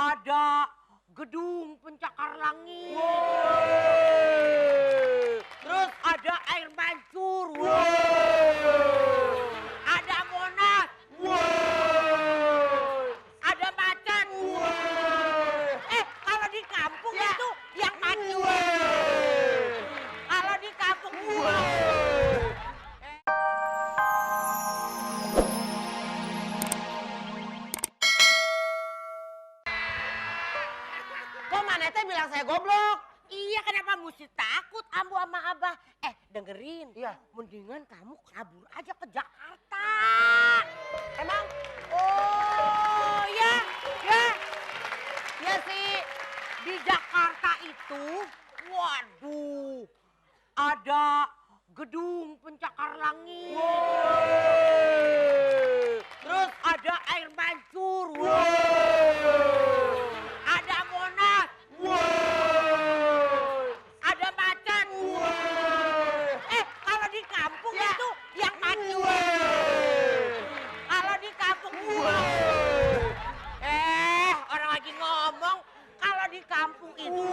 ada gedung pencakar langit. Terus ada air mancur. Ada Monas. Ada macan. Kalau di kampung itu yang maju. Kalau di kampung Kok Manete bilang saya goblok? Iya, kenapa mesti takut Ambu sama Abah? Dengerin. Iya. Mendingan kamu kabur aja ke Jakarta. Emang? Oh, ya Ya sih. di Jakarta itu, waduh, ada gedung pencakar langit. Terus ada air mancur. Ada Monas. Ada macan. Kalau di kampung itu yang maju. Kalau di kampung orang lagi ngomong kalau di kampung itu.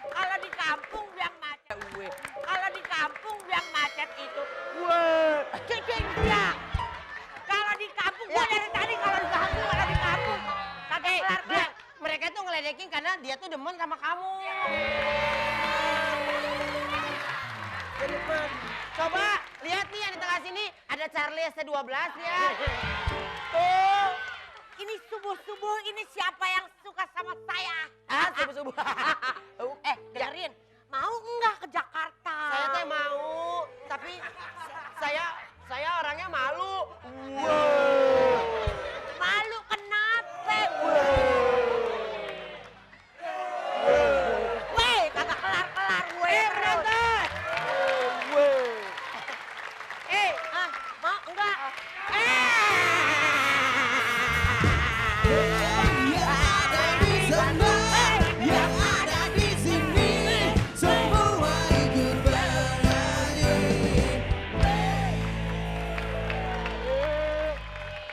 Kalau di kampung yang macet. Kalau di kampung yang macet itu. Cicing dia. Kalau di kampung gua dari tadi kalau di kampung. Kagak kelar. Mereka tuh ngeledekin karena dia tuh demen sama kamu. Coba lihat nih yang di tengah sini ada Charlie S12 ya. Tuh. Ini subuh-subuh ini siapa yang suka sama saya? Subuh-subuh. Dengerin. Mau enggak ke Jakarta? Saya teh mau, tapi saya orangnya malu. Malu kenapa? Weh, kagak kelar-kelar gue. Penonton. Mau enggak? Yang ada di sini semua ikut bernyanyi.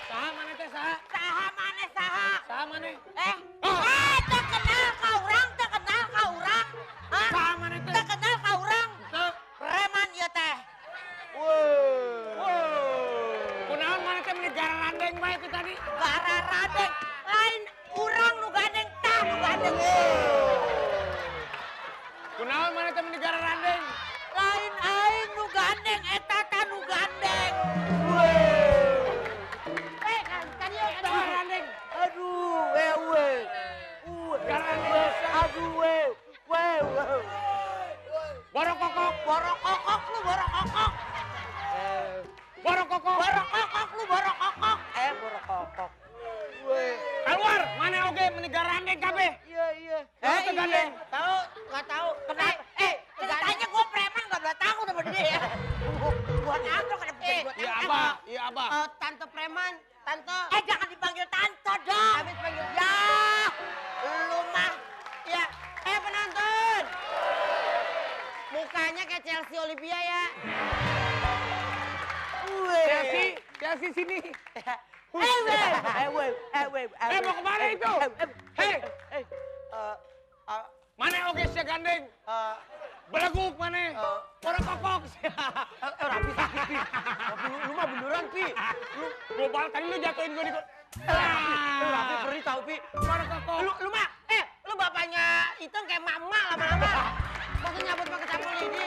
Saha mana teh saha? Saha maneh saha? Saha mana? Terkenal kau orang. Hah? Saha mana teh? Terkenal kau orang. Teu. Preman ya teh. Kunaon mana teh meni gara randeng bae teh tadi? Gara radeng. Lain urang nu gandeng tah nu gandeng. Kunaon mana teh meni gara randeng? Lain aing nu gandeng eta tah nu gandeng. Kan yuk ada Gara randeng. Aduh, Gara randeng. Aduh, Borok kokok. borok kokok lu, borok kokok. Borok kokok. Borok kokok lu, borok kokok. Borok kokok. Keluar, mana oge meni gara randeng kabeh. Iya. Kamu tuh gandeng. Tahu, nggak tahu. Kenapa? Ceritanya gue preman nggak boleh tahu sama dia ya. Buat apa kenapa jadi buat Iya apa? abah, iya abah. Tante preman, tante. Jangan dipanggil tante dong. Habis panggil. Ya, lu mah. Ya, penonton. Mukanya kayak Chelsea Olivia ya. Chelsea sini. Mau kemana itu? Hei. Mana oge sia gandeng? Beleguk mana? Orang kokok. Rapi sakit, Pi. Lu mah beneran, Pi. Lu global tadi lu jatuhin gua di Rapi perih tau, Pi. Orang kokok. Lu mah, lu bapaknya itu kayak mama lama-lama. Masa nyabut pakai sapu lidi.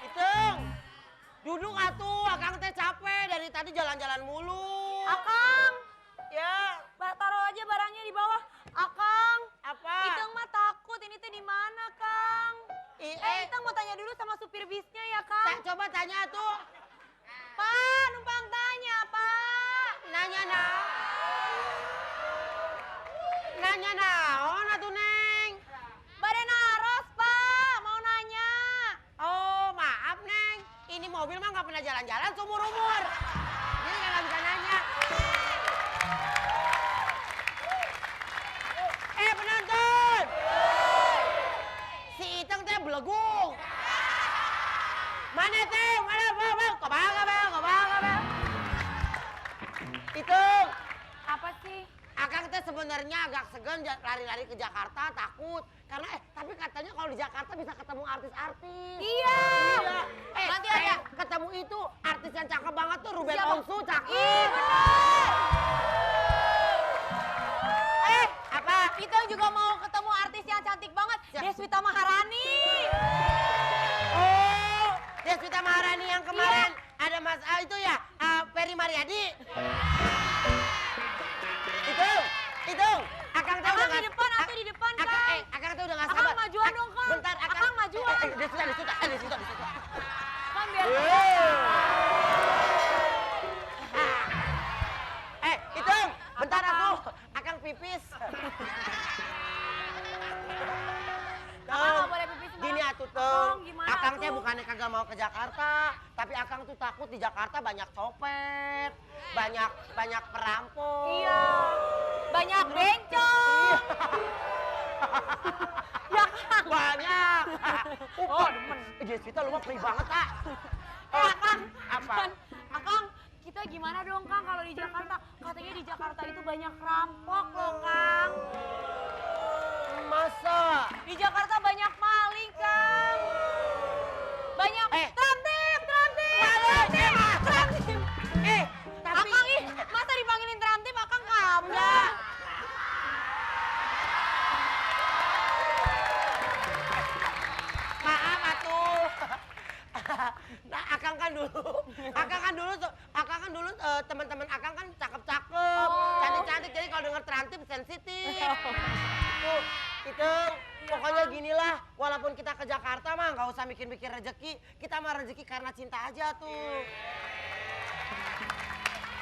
Itung, duduk atuh, Akang teh capek dari tadi jalan-jalan mulu. Akang, Ya, taruh aja barangnya di bawah. Akang, apa? Iteng mah takut, ini teh di mana, Kang? Iteng mau tanya dulu sama supir bisnya ya, Kang. Coba tanya tuh. Pak, numpang tanya, Pak. Nanya naon atuh, Neng? Bare naros, Pak. Mau nanya. Oh, maaf, Neng. Ini mobil mah nggak pernah jalan-jalan seumur-umur. Jadi nggak bisa nanya. Penonton! Si Iteng teh belegung. Mana teh? Mana, Bang? Kebang. sebenarnya agak segan lari-lari ke Jakarta, takut. Karena tapi katanya kalau di Jakarta bisa ketemu artis-artis. Iya. Nanti ada ketemu itu artis yang cakep banget tuh, Ruben Siapa? Onsu, cakep. Ih, bener. Apa? Kita juga mau ketemu artis yang cantik banget, Siapa? Deswita Maharani. Oh, Deswita Maharani yang kemarin ada Mas itu ya, Ferry Mariadi. Itu, Akang teh udah Akang di depan, aku di depan, Kang. Akang teh udah nggak Akang sabar. majuan dong, Kang. Bentar, Akang majuan. Deswita. Kan biar Itu, bentar aku, Akang pipis. Akang nggak boleh pipis sembarangan. Gini atuh, Akang, gimana Akang teh atuh? bukannya kagak mau ke Jakarta, tapi Akang tuh takut di Jakarta banyak copet, banyak perampok. Iya. Banyak bencong. Ya, Kang. Banyak. Oh, demen. Deswita lu mah free banget, ah. Akang. Apa? Akang, kita gimana dong, Kang, kalau di Jakarta? Katanya di Jakarta itu banyak rampok loh, Kang. Masa? Di Jakarta banyak maling, Kang. Banyak tramtip. Tapi Akang ih, masa dipanggilin tramtip, Akang ngambek. maaf atuh. Nah, Akang kan dulu teman-teman Akang kan cakep-cakep, cantik-cantik. Jadi kalau denger trantip sensitif. Itu pokoknya ginilah, walaupun kita ke Jakarta mah nggak usah mikir-mikir rezeki. Kita mah rezeki karena cinta aja tuh.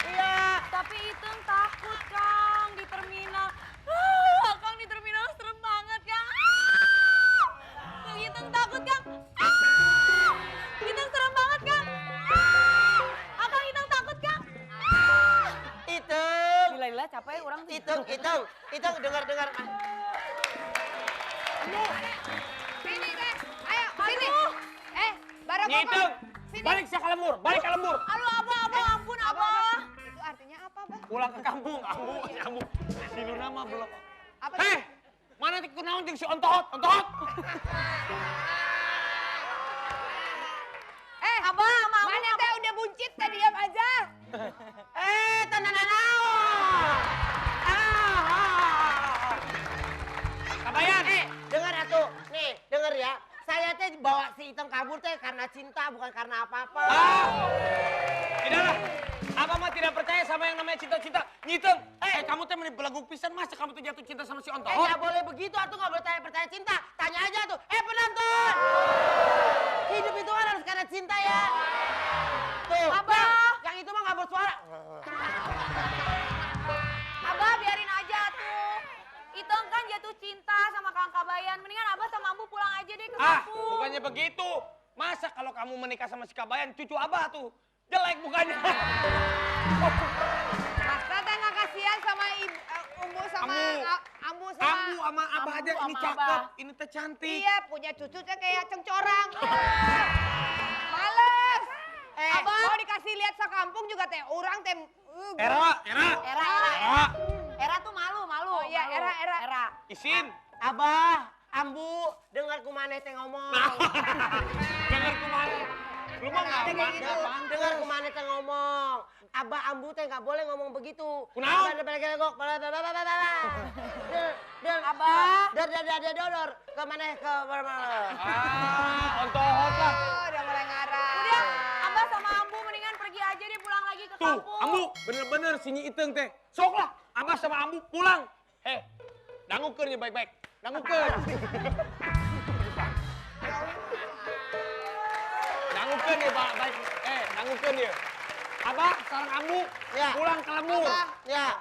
Iya. Tapi itu takut, Kang, di terminal. Akang di terminal serem banget, Kang. Itu takut, Kang. Itu serem banget, Kang. Akang itu takut, Kang. Itu. Lila capek orang. Itu dengar. Sini, deh. Ayo, sini. Barang Ngitung, balik ke lembur. Aduh, Abah, ampun, Abah. Itu artinya apa, Bah? Pulang ke kampung, kamu. Si Luna mah belum. Apa Heh, mana ti kunaon jeung si ontohot? Abah, sama Mana teh udah buncit, teh diam aja. Kabayan. Dengar atuh. Nih, denger ya. Saya teh bawa si Iteng kabur teh karena cinta, bukan karena apa-apa. Tidaklah. Apa mah tidak percaya sama yang namanya cinta-cinta. Ngitung. Kamu teh meni belagu pisan masa kamu tuh jatuh cinta sama si ontohot? Nggak boleh begitu, atuh nggak boleh percaya cinta. Tanya aja tuh. Penonton. Hidup itu kan harus karena cinta ya. Tuh. Abah. Yang itu mah nggak bersuara. Abah, biarin aja tuh. Iteng kan jatuh cinta sama Kang Kabayan. Mendingan Abah sama Ambu pulang aja deh ke kampung. Bukannya begitu. Masa kalau kamu menikah sama si Kabayan, cucu Abah tuh jelek mukanya. Masa teh nggak kasihan sama Umbu sama Ambu sama... Ambu sama Abah aja Ambu ini sama cakep, Abah. ini teh cantik. Iya, punya cucu teh kayak cengcorang. Males. Abah. Mau dikasih lihat sekampung juga teh orang teh... Era. Era tuh malu. Oh iya, malu. Era. Isin. Abah, Ambu, dengar kumaneh teh ngomong. Dengar kemana? Lu mah ngapain? Dengar kumaneh teh ngomong. Abah, Ambu teh nggak boleh ngomong begitu. Kunaon? Abah. Dodor. Kemaneh ke Ontohot lah. Oh, udah mulai ngarang. Udah, Abah sama Ambu mendingan pergi aja deh pulang lagi ke Tuh, kampung. Ambu, bener-bener si Nyi Iteng teh. Sok lah, Abah sama Ambu pulang. Dangukeun ya baik-baik. Dangukeun. Dangukeun ya baik. Dangukeun ya. Abah sareng Ambu Ya. pulang ke lembur. Abah. Ya.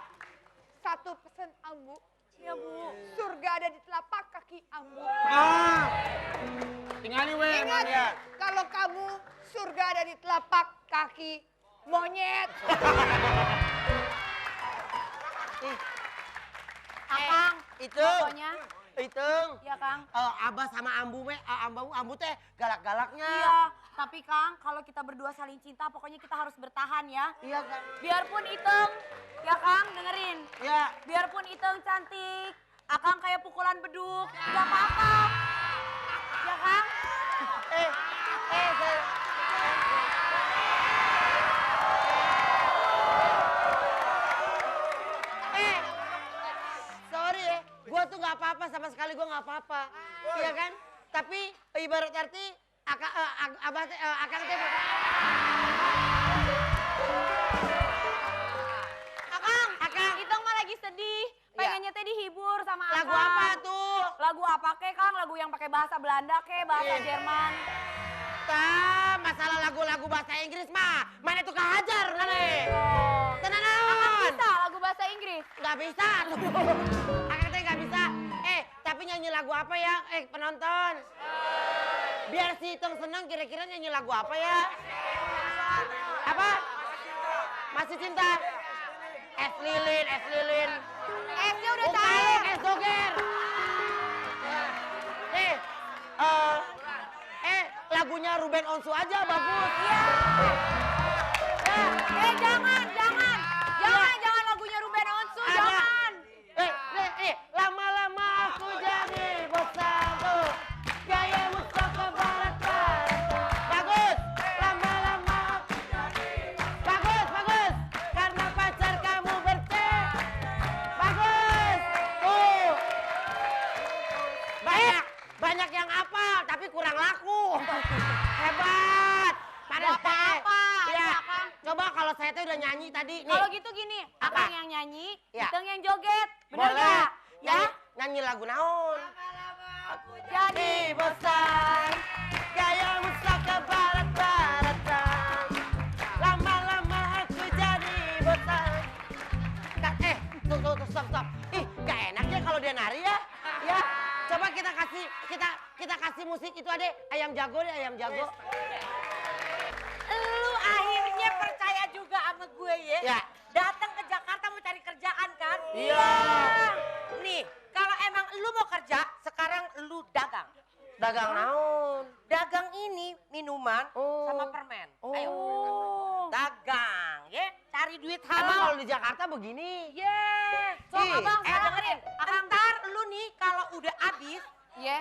Satu pesan Ambu. Iya, Bu. Surga ada di telapak kaki Ambu. Tinggali we emang Ingat, ya. kalau kamu surga ada di telapak kaki monyet. Akang, Itu. pokoknya. Itu. Iya, Kang. Abah sama Ambu Ambu teh galak-galaknya. Iya, Tapi Kang, kalau kita berdua saling cinta, pokoknya kita harus bertahan ya. Iya kan? Biarpun Iteng, ya Kang, dengerin. Ya. Biarpun Iteng cantik, Akang kayak pukulan beduk, gak apa-apa. Ya Kang? Saya... Sorry ya, gue tuh gak apa-apa, sama sekali gue gak apa-apa. Iya kan? Tapi ibarat arti, akang teh... Akang, Iteng mah lagi sedih. Pengennya teh dihibur sama Akang. Lagu apa tuh? Lagu apa ke Kang? Lagu yang pakai bahasa Belanda ke, bahasa Jerman. Masalah lagu-lagu bahasa Inggris mah, mana tuh kehajar nane. Tenan Akang bisa lagu bahasa Inggris? Gak bisa tuh. Akang teh gak bisa. Tapi nyanyi lagu apa ya? Penonton. Biar si Iteng seneng, kira-kira nyanyi lagu apa ya? Apa? Masih cinta? Es lilin, es lilin. Esnya udah Bukan, cair. es doger. Lagunya Ruben Onsu aja bagus. Iya. Jangan lagunya Ruben Onsu, Ada. jangan. Lama-lama aku jadi bosan tuh. Gayamu sok ke barat-barat. Bagus. Lama-lama aku jadi. Bagus. Karena pacar kamu bercek. Bagus. Tuh. Banyak yang apal tapi kurang laku. Hebat. Pada Apa-apa, Ya. ya, Kang. Coba kalau saya tuh udah nyanyi tadi nih. Kalau gitu gini, Apa? Akang yang nyanyi, Ya. Iteng yang joget. Bener Boleh. gak? Ya? Nyanyi lagu naon? Jadi bosan, gayamu sok ke barat-baratan. Lama-lama aku jadi bosan. Stop. Ih, gak enak ya kalau dia nari ya. Ya, coba kita kasih musik itu ada ayam jago deh, ayam jago. Lu akhirnya percaya juga sama gue ya? Ya. Datang ke Jakarta mau cari kerjaan kan? Iya. Nih, kalau emang lu mau kerja, sekarang lu dagang. Dagang naon? Dagang ini minuman Oh. sama permen. Oh. Ayo. Dagang, ya. Cari duit Emang halal. kalau di Jakarta begini? Yeah. Sok Ih, abang, sekarang dengerin. Ntar lu nih kalau udah habis, Ya.